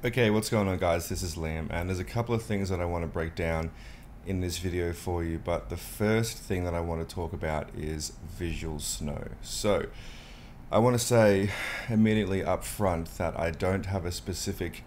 Okay, what's going on, guys? This is Liam, and there's a couple of things that I want to break down in this video for you, but the first thing that I want to talk about is visual snow. So, I want to say immediately up front that I don't have a specific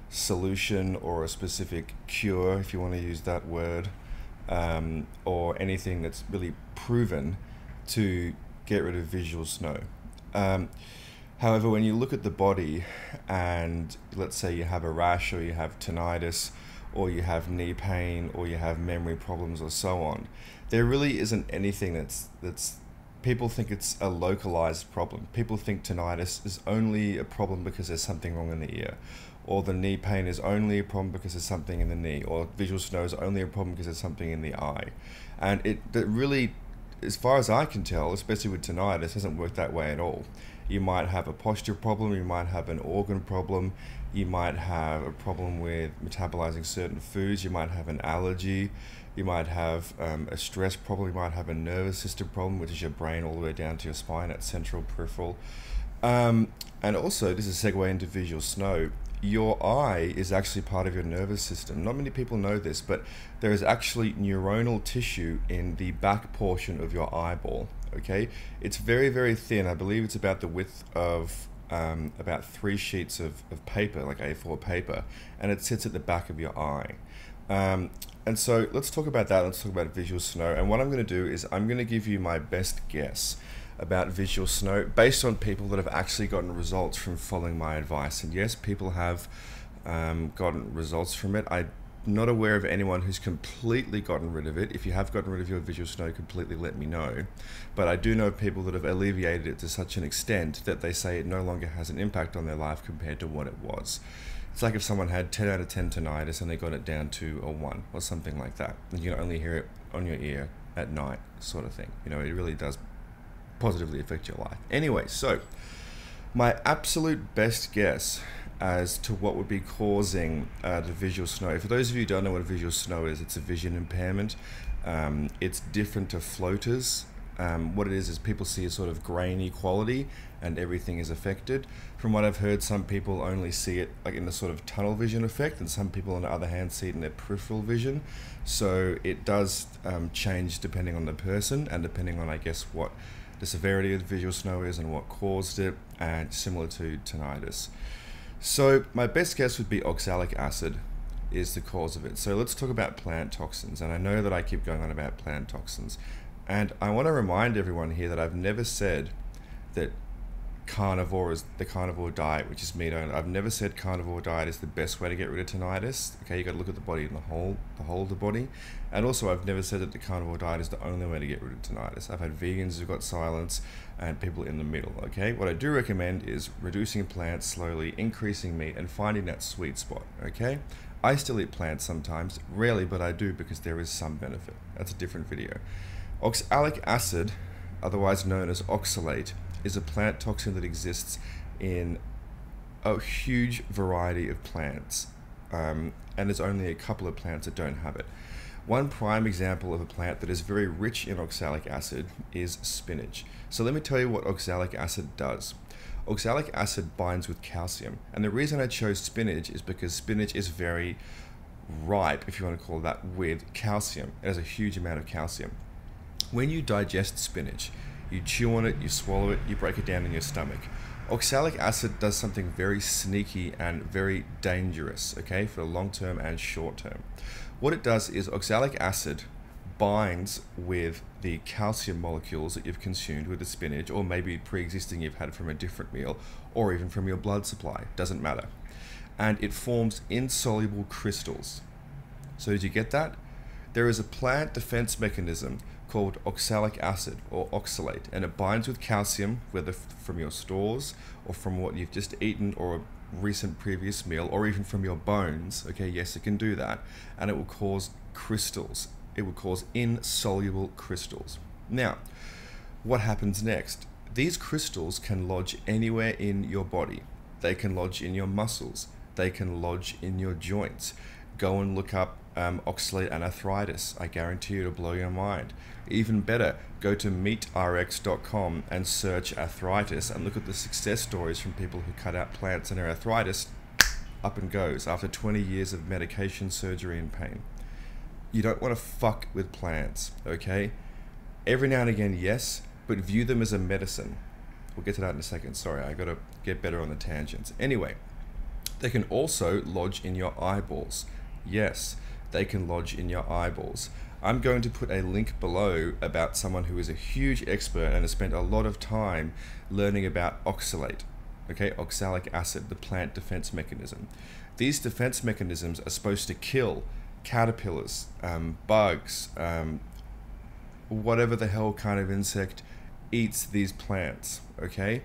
solution or a specific cure, if you want to use that word, or anything that's really proven to get rid of visual snow. Um, However, when you look at the body and let's say you have a rash or you have tinnitus or you have knee pain or you have memory problems or so on, there really isn't anything that's people think it's a localized problem. People think tinnitus is only a problem because there's something wrong in the ear, or the knee pain is only a problem because there's something in the knee, or visual snow is only a problem because there's something in the eye. And that really, as far as I can tell, especially with tinnitus, doesn't work that way at all. You might have a posture problem, you might have an organ problem, you might have a problem with metabolizing certain foods, you might have an allergy, you might have a stress problem, you might have a nervous system problem, which is your brain all the way down to your spine, at central, peripheral. And also, this is a segue into visual snow. Your eye is actually part of your nervous system. Not many people know this, but there is actually neuronal tissue in the back portion of your eyeball. Okay, it's very, very thin. I believe it's about the width of about 3 sheets of paper, like A4 paper, and it sits at the back of your eye. And so let's talk about that. Let's talk about visual snow. And what I'm going to do is I'm going to give you my best guess about visual snow based on people that have actually gotten results from following my advice. And yes, people have gotten results from it. I'm not aware of anyone who's completely gotten rid of it. If you have gotten rid of your visual snow completely, let me know. But I do know people that have alleviated it to such an extent that they say it no longer has an impact on their life compared to what it was. It's like if someone had 10 out of 10 tinnitus and they got it down to a 1 or something like that. And you can only hear it on your ear at night, sort of thing. You know, it really does positively affect your life. Anyway, so my absolute best guess as to what would be causing the visual snow. For those of you who don't know what a visual snow is, it's a vision impairment. It's different to floaters. What it is people see a sort of grainy quality and everything is affected. From what I've heard, some people only see it like in the sort of tunnel vision effect, and some people on the other hand see it in their peripheral vision. So it does change depending on the person and depending on, I guess, what the severity of the visual snow is and what caused it, and similar to tinnitus. So my best guess would be oxalic acid is the cause of it. So let's talk about plant toxins. And I know that I keep going on about plant toxins. And I want to remind everyone here that I've never said that carnivore is the carnivore diet, which is meat only. I've never said carnivore diet is the best way to get rid of tinnitus. Okay, you got to look at the body in the whole of the body. And also, I've never said that the carnivore diet is the only way to get rid of tinnitus. I've had vegans who've got silence and people in the middle. Okay, what I do recommend is reducing plants slowly, increasing meat, and finding that sweet spot. Okay, I still eat plants sometimes, rarely, but I do because there is some benefit. That's a different video. Oxalic acid, otherwise known as oxalate, is a plant toxin that exists in a huge variety of plants, and there's only a couple of plants that don't have it. One prime example of a plant that is very rich in oxalic acid is spinach. So let me tell you what oxalic acid does. Oxalic acid binds with calcium, and the reason I chose spinach is because spinach is very ripe, if you want to call that, with calcium. It has a huge amount of calcium. When you digest spinach, you chew on it, you swallow it, you break it down in your stomach. Oxalic acid does something very sneaky and very dangerous, okay, for the long term and short term. What it does is oxalic acid binds with the calcium molecules that you've consumed with the spinach, or maybe pre-existing you've had from a different meal, or even from your blood supply, doesn't matter. And it forms insoluble crystals. So did you get that? There is a plant defense mechanism called oxalic acid or oxalate, and it binds with calcium, whether from your stores or from what you've just eaten or a recent previous meal, or even from your bones. Okay, yes, it can do that, and it will cause crystals. It will cause insoluble crystals. Now, what happens next? These crystals can lodge anywhere in your body. They can lodge in your muscles. They can lodge in your joints. Go and look up oxalate and arthritis. I guarantee you it'll blow your mind. Even better, go to meatrx.com and search arthritis and look at the success stories from people who cut out plants and their arthritis up and goes after 20 years of medication, surgery, and pain. You don't want to fuck with plants, okay? Every now and again, yes, but view them as a medicine. We'll get to that in a second. Sorry, I gotta get better on the tangents. Anyway, they can also lodge in your eyeballs. Yes, they can lodge in your eyeballs. I'm going to put a link below about someone who is a huge expert and has spent a lot of time learning about oxalate, okay, oxalic acid, the plant defense mechanism. These defense mechanisms are supposed to kill caterpillars, bugs, whatever the hell kind of insect eats these plants, okay?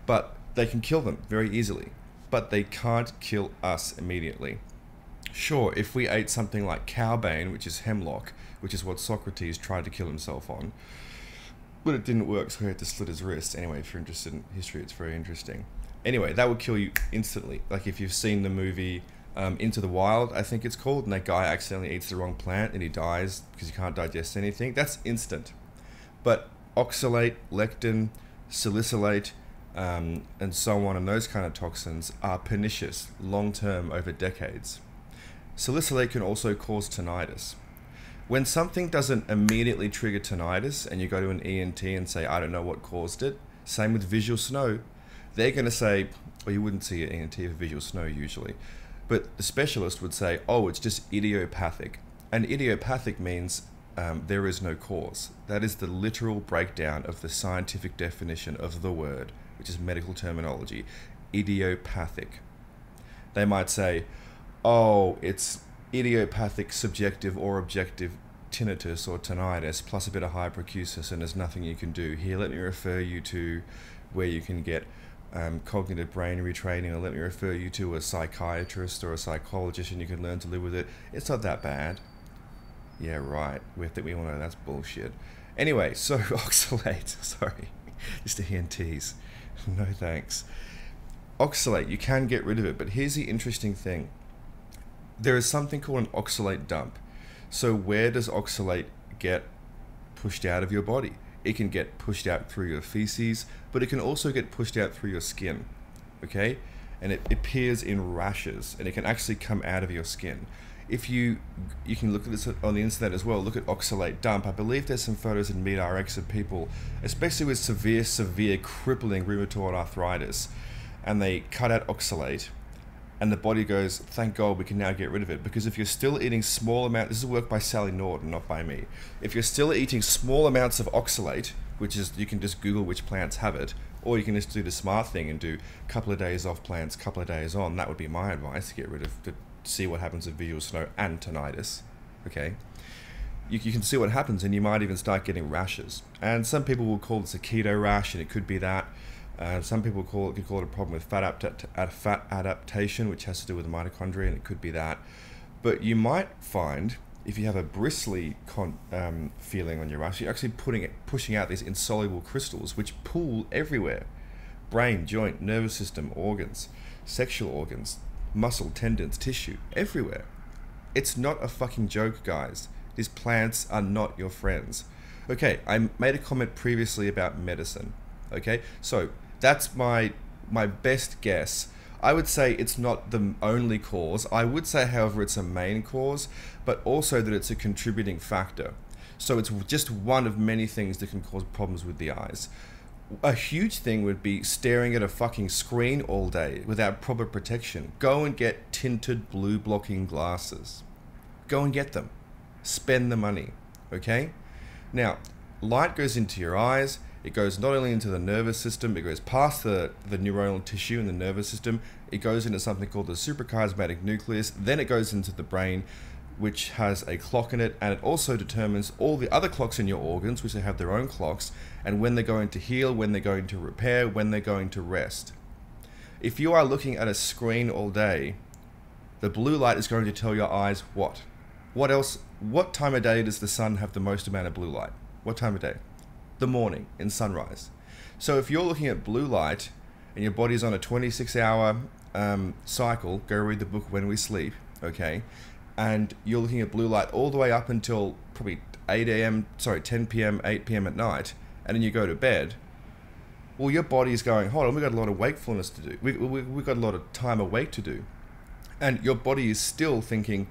But they can kill them very easily, but they can't kill us immediately. Sure, if we ate something like cowbane, which is hemlock, which is what Socrates tried to kill himself on, but it didn't work, so he had to slit his wrist. Anyway, if you're interested in history, it's very interesting. Anyway, that would kill you instantly. Like if you've seen the movie Into the Wild, I think it's called, and that guy accidentally eats the wrong plant and he dies because he can't digest anything, that's instant. But oxalate, lectin, salicylate, and so on, and those kind of toxins are pernicious long-term over decades. Salicylate can also cause tinnitus. When something doesn't immediately trigger tinnitus and you go to an ENT and say, I don't know what caused it, same with visual snow, they're going to say, well, you wouldn't see an ENT for visual snow usually, but the specialist would say, oh, it's just idiopathic. And idiopathic means there is no cause. That is the literal breakdown of the scientific definition of the word, which is medical terminology, idiopathic. They might say, oh, it's idiopathic subjective or objective tinnitus or tinnitus plus a bit of hyperacusis and there's nothing you can do. Here, let me refer you to where you can get cognitive brain retraining, or let me refer you to a psychiatrist or a psychologist and you can learn to live with it. It's not that bad. Yeah, right. We all know that's bullshit. Anyway, so oxalate, sorry, just the ENTs. No thanks. Oxalate, you can get rid of it, but here's the interesting thing. There is something called an oxalate dump. So where does oxalate get pushed out of your body? It can get pushed out through your feces, but it can also get pushed out through your skin, okay? And it appears in rashes, and it can actually come out of your skin. If you can look at this on the internet as well, look at oxalate dump. I believe there's some photos in MeetRx of people, especially with severe crippling rheumatoid arthritis, and they cut out oxalate, and the body goes, thank God we can now get rid of it. Because if you're still eating small amounts, this is work by Sally Norton, not by me. If you're still eating small amounts of oxalate, which is, you can just Google which plants have it, or you can just do the smart thing and do a couple of days off plants, couple of days on. That would be my advice to get rid of, to see what happens with visual snow and tinnitus, okay? You can see what happens, and you might even start getting rashes. And some people will call this a keto rash, and it could be that. Some people could call it a problem with fat adaptation, which has to do with the mitochondria, and it could be that. But you might find, if you have a bristly feeling on your rash, you're actually pushing out these insoluble crystals, which pool everywhere. Brain, joint, nervous system, organs, sexual organs, muscle, tendons, tissue, everywhere. It's not a fucking joke, guys. These plants are not your friends. Okay, I made a comment previously about medicine. Okay, so that's my best guess. I would say it's not the only cause. I would say, however, it's a main cause, but also that it's a contributing factor. So it's just one of many things that can cause problems with the eyes. A huge thing would be staring at a fucking screen all day without proper protection. Go and get tinted blue blocking glasses. Go and get them. Spend the money, okay? Now, light goes into your eyes. It goes not only into the nervous system, it goes past the neuronal tissue in the nervous system, it goes into something called the suprachiasmatic nucleus, then it goes into the brain, which has a clock in it, and it also determines all the other clocks in your organs, which they have their own clocks, and when they're going to heal, when they're going to repair, when they're going to rest. If you are looking at a screen all day, the blue light is going to tell your eyes what? What else? What time of day does the sun have the most amount of blue light? What time of day? The morning, in sunrise. So if you're looking at blue light and your body's on a 26-hour cycle, go read the book When We Sleep, okay, and you're looking at blue light all the way up until probably 10 p.m., 8 p.m. at night, and then you go to bed, well, your body's going, hold on, we've got a lot of wakefulness to do. We've got a lot of time awake to do. And your body is still thinking,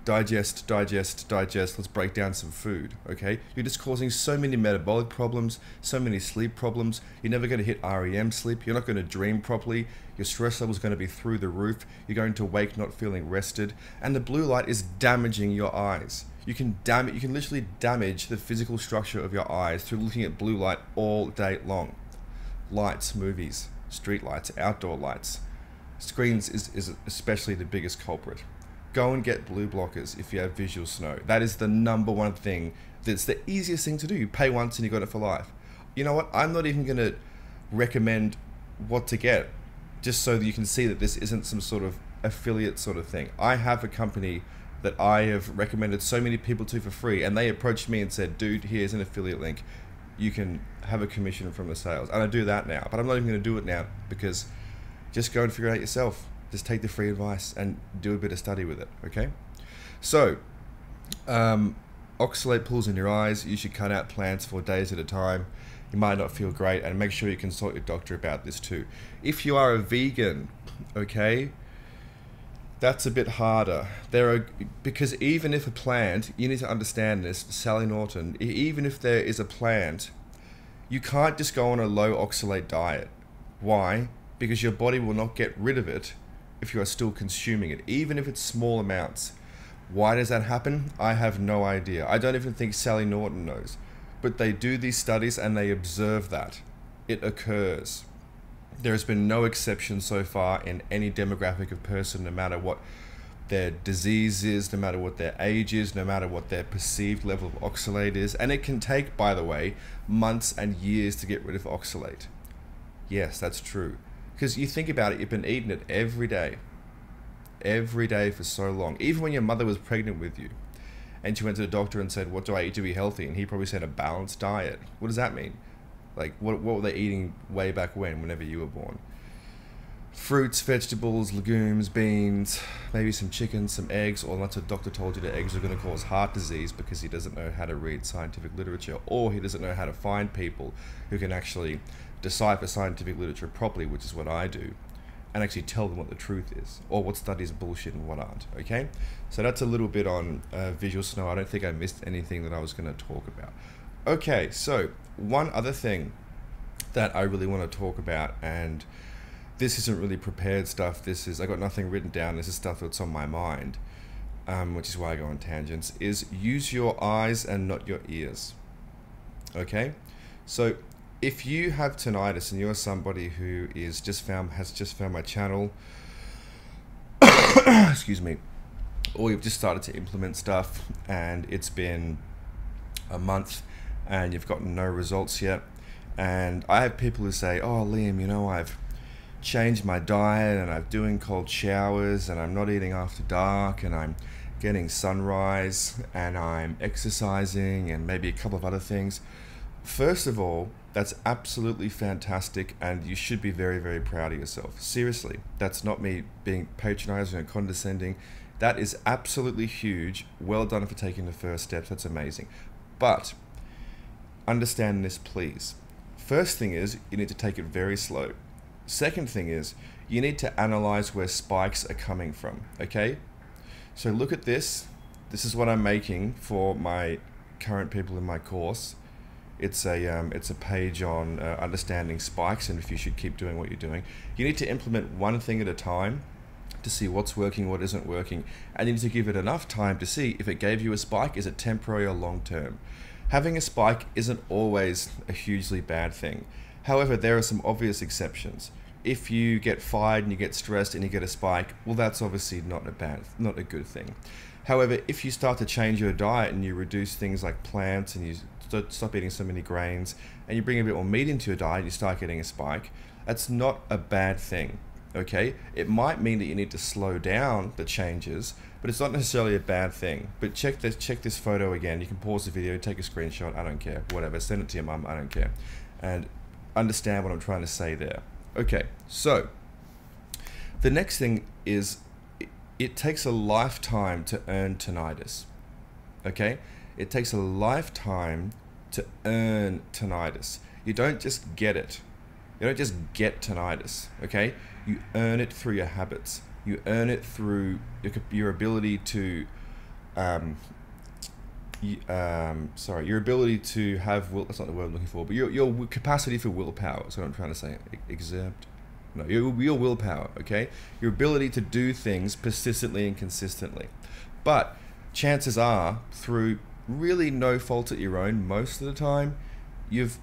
digest, digest, digest, let's break down some food, okay? You're just causing so many metabolic problems, so many sleep problems. You're never going to hit REM sleep. You're not going to dream properly. Your stress level is going to be through the roof. You're going to wake not feeling rested. And the blue light is damaging your eyes. You can literally damage the physical structure of your eyes through looking at blue light all day long. Lights, movies, street lights, outdoor lights. Screens is especially the biggest culprit. Go and get blue blockers if you have visual snow. That is the number one thing. That's the easiest thing to do. You pay once and you got it for life. You know what? I'm not even going to recommend what to get, just so that you can see that this isn't some sort of affiliate sort of thing. I have a company that I have recommended so many people to for free, and they approached me and said, dude, here's an affiliate link. You can have a commission from the sales. And I do that now, but I'm not even going to do it now, because just go and figure it out yourself. Just take the free advice and do a bit of study with it, okay? So, oxalate pools in your eyes. You should cut out plants for days at a time. You might not feel great, and make sure you consult your doctor about this too. If you are a vegan, okay, that's a bit harder. Because even if a plant, you need to understand this, Sally Norton, even if there is a plant, you can't just go on a low oxalate diet. Why? Because your body will not get rid of it if you are still consuming it, even if it's small amounts. Why does that happen? I have no idea. I don't even think Sally Norton knows. But they do these studies and they observe that. It occurs. There has been no exception so far in any demographic of person, no matter what their disease is, no matter what their age is, no matter what their perceived level of oxalate is. And it can take, by the way, months and years to get rid of oxalate. Yes, that's true. Because you think about it, you've been eating it every day for so long. Even when your mother was pregnant with you and she went to the doctor and said, what do I eat to be healthy? And he probably said a balanced diet. What does that mean? Like, what were they eating way back whenever you were born? Fruits, vegetables, legumes, beans, maybe some chicken, some eggs, or that's what doctor told you that eggs are going to cause heart disease because he doesn't know how to read scientific literature, or he doesn't know how to find people who can actually decipher scientific literature properly, which is what I do, and actually tell them what the truth is, or what studies are bullshit and what aren't, okay? So that's a little bit on visual snow. I don't think I missed anything that I was going to talk about. Okay, so one other thing that I really want to talk about, and this isn't really prepared stuff, I got nothing written down, this is stuff that's on my mind, which is why I go on tangents, is use your eyes and not your ears, okay? So if you have tinnitus and you're somebody who has just found my channel, excuse me, or you've just started to implement stuff and it's been a month and you've gotten no results yet, and I have people who say, oh Liam, you know, I've changed my diet and I'm doing cold showers and I'm not eating after dark and I'm getting sunrise and I'm exercising and maybe a couple of other things. First of all, that's absolutely fantastic and you should be very, very proud of yourself. Seriously, that's not me being patronizing and condescending. That is absolutely huge. Well done for taking the first steps. That's amazing. But understand this, please. First thing is, you need to take it very slow. Second thing is, you need to analyze where spikes are coming from, okay? So look at this. This is what I'm making for my current people in my course. It's a page on understanding spikes and if you should keep doing what you're doing. You need to implement one thing at a time to see what's working, what isn't working, and you need to give it enough time to see if it gave you a spike, is it temporary or long term. Having a spike isn't always a hugely bad thing. However, there are some obvious exceptions. If you get fired and you get stressed and you get a spike, well, that's obviously not a good thing. However, if you start to change your diet and you reduce things like plants and you stop eating so many grains and you bring a bit more meat into your diet and you start getting a spike, that's not a bad thing, okay? It might mean that you need to slow down the changes, but it's not necessarily a bad thing. But check this photo again. You can pause the video, take a screenshot, I don't care, whatever, send it to your mum, I don't care, and understand what I'm trying to say there. Okay, so the next thing is it takes a lifetime to earn tinnitus, okay? It takes a lifetime to earn tinnitus. You don't just get it. You don't just get tinnitus, okay? You earn it through your habits. You earn it through your ability to your ability to have will. That's not the word I'm looking for, but your capacity for willpower. That's what I'm trying to say. Exert. No, your willpower. Okay, your ability to do things persistently and consistently. But chances are, through really no fault at your own, most of the time, you've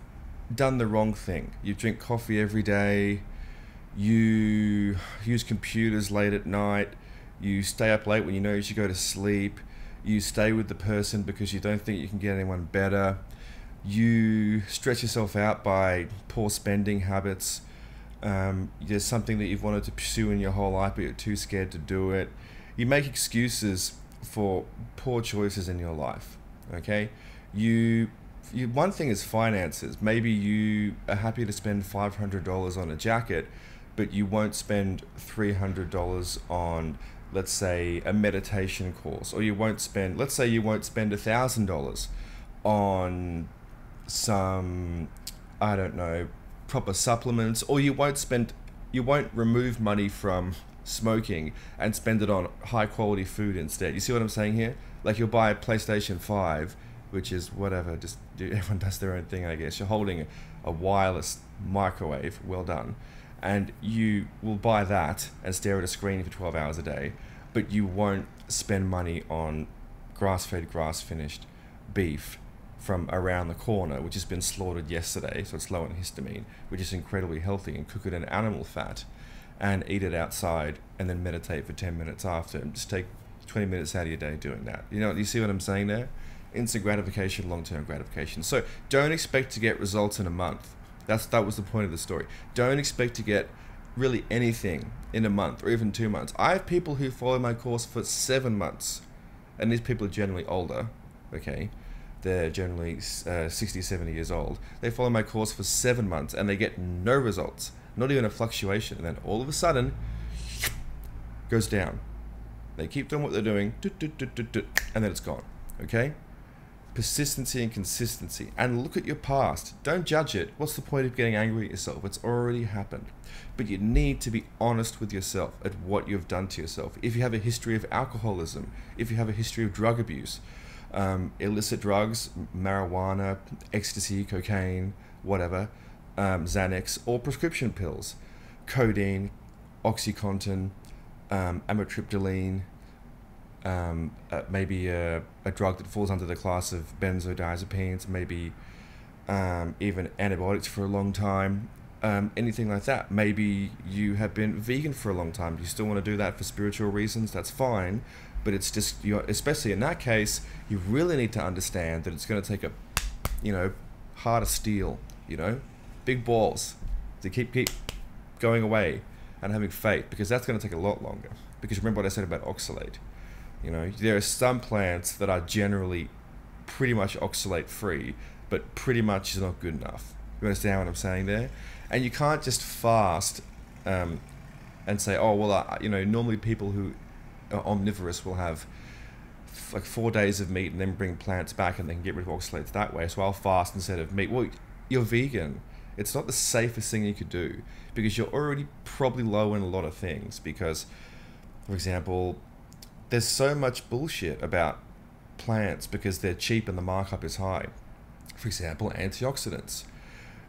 done the wrong thing. You drink coffee every day. You use computers late at night. You stay up late when you know you should go to sleep. You stay with the person because you don't think you can get anyone better. You stretch yourself out by poor spending habits. There's something that you've wanted to pursue in your whole life, but you're too scared to do it. You make excuses for poor choices in your life. Okay? One thing is finances. Maybe you are happy to spend $500 on a jacket, but you won't spend $300 on, let's say, a meditation course, or let's say you won't spend $1,000 on some, I don't know, proper supplements, or you won't remove money from smoking and spend it on high quality food instead. You see what I'm saying here? Like, you'll buy a PlayStation 5, which is whatever, everyone does their own thing, I guess. You're holding a wireless microwave, well done, and you will buy that and stare at a screen for 12 hours a day, but you won't spend money on grass-fed, grass-finished beef from around the corner, which has been slaughtered yesterday, so it's low in histamine, which is incredibly healthy, and cook it in animal fat and eat it outside and then meditate for 10 minutes after, and just take 20 minutes out of your day doing that. You see what I'm saying there? Instant gratification, long-term gratification. So don't expect to get results in a month. That was the point of the story. Don't expect to get really anything in a month or even 2 months. I have people who follow my course for 7 months, and these people are generally older, okay? They're generally 60, 70 years old. They follow my course for 7 months and they get no results, not even a fluctuation. And then all of a sudden, goes down. They keep doing what they're doing, and then it's gone, okay? Persistency and consistency. And look at your past. Don't judge it. What's the point of getting angry at yourself? It's already happened. But you need to be honest with yourself at what you've done to yourself. If you have a history of alcoholism, if you have a history of drug abuse, illicit drugs, marijuana, ecstasy, cocaine, whatever, Xanax, or prescription pills, codeine, OxyContin, amitriptyline, maybe a drug that falls under the class of benzodiazepines, maybe even antibiotics for a long time, anything like that. Maybe you have been vegan for a long time. You still want to do that for spiritual reasons, that's fine, but it's just, especially in that case, you really need to understand that it's going to take a, heart of steel, big balls to keep going away and having faith, because that's going to take a lot longer. Because remember what I said about oxalate. There are some plants that are generally pretty much oxalate free, but pretty much is not good enough. You understand what I'm saying there? And you can't just fast and say, oh, well, normally people who are omnivorous will have like 4 days of meat and then bring plants back and they can get rid of oxalates that way. So I'll fast instead of meat. Well, you're vegan. It's not the safest thing you could do, because you're already probably low in a lot of things. Because, for example, there's so much bullshit about plants because they're cheap and the markup is high. For example, antioxidants.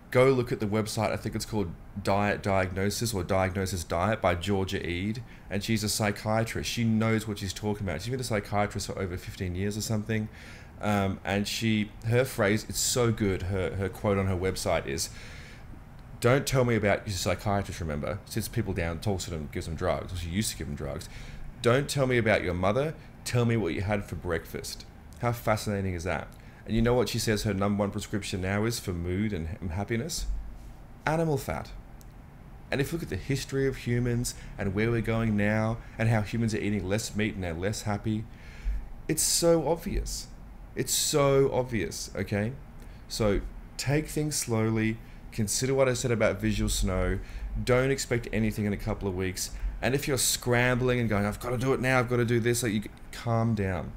Go look at the website, I think it's called Diet Diagnosis or Diagnosis Diet by Georgia Eade, and she's a psychiatrist. She knows what she's talking about. She's been a psychiatrist for over 15 years or something, and her phrase, it's so good, her quote on her website is, don't tell me about, she's a psychiatrist, remember, sits people down, talks to them, gives them drugs, or she used to give them drugs. Don't tell me about your mother, tell me what you had for breakfast. How fascinating is that? And you know what she says her #1 prescription now is for mood and happiness? Animal fat. And if you look at the history of humans and where we're going now and how humans are eating less meat and they're less happy, it's so obvious. It's so obvious, okay? So take things slowly. Consider what I said about visual snow. Don't expect anything in a couple of weeks. And if you're scrambling and going, I've got to do it now, I've got to do this, you calm down.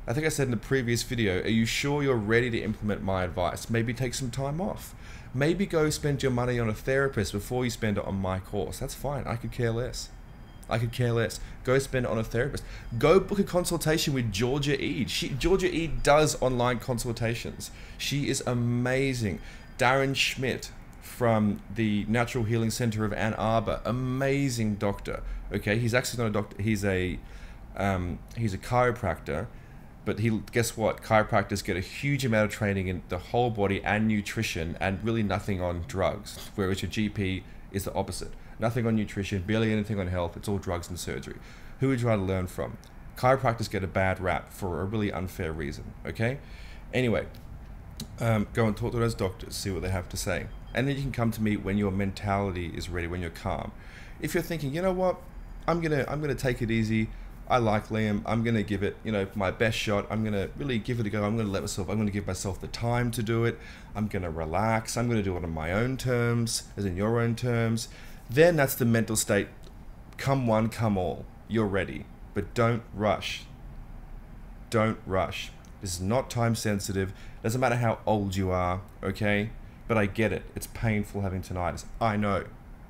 I think I said in the previous video, are you sure you're ready to implement my advice? Maybe take some time off. Maybe go spend your money on a therapist before you spend it on my course. That's fine. I could care less. I could care less. Go spend it on a therapist. Go book a consultation with Georgia Eade. Georgia Eade does online consultations. She is amazing. Darren Schmidt from the Natural Healing Center of Ann Arbor, amazing doctor. Okay, he's actually not a doctor. He's a chiropractor. But guess what? Chiropractors get a huge amount of training in the whole body and nutrition and really nothing on drugs, whereas your GP is the opposite. Nothing on nutrition, barely anything on health, it's all drugs and surgery. Who would you rather learn from? Chiropractors get a bad rap for a really unfair reason, okay? Anyway, go and talk to those doctors, see what they have to say. And then you can come to me when your mentality is ready, when you're calm. If you're thinking, you know what, I'm gonna take it easy, I like Liam, I'm going to give it, my best shot. I'm going to really give it a go. I'm going to give myself the time to do it. I'm going to relax. I'm going to do it on my own terms, as in your own terms. Then that's the mental state. Come one, come all. You're ready. But don't rush. Don't rush. This is not time sensitive. Doesn't matter how old you are, okay? But I get it. It's painful having tinnitus. I know.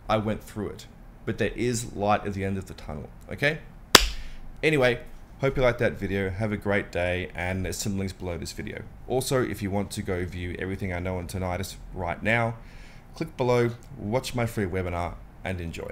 I went through it. But there is light at the end of the tunnel, okay? Anyway, hope you liked that video. Have a great day, and there's some links below this video. Also, if you want to go view everything I know on tinnitus right now, click below, watch my free webinar, and enjoy.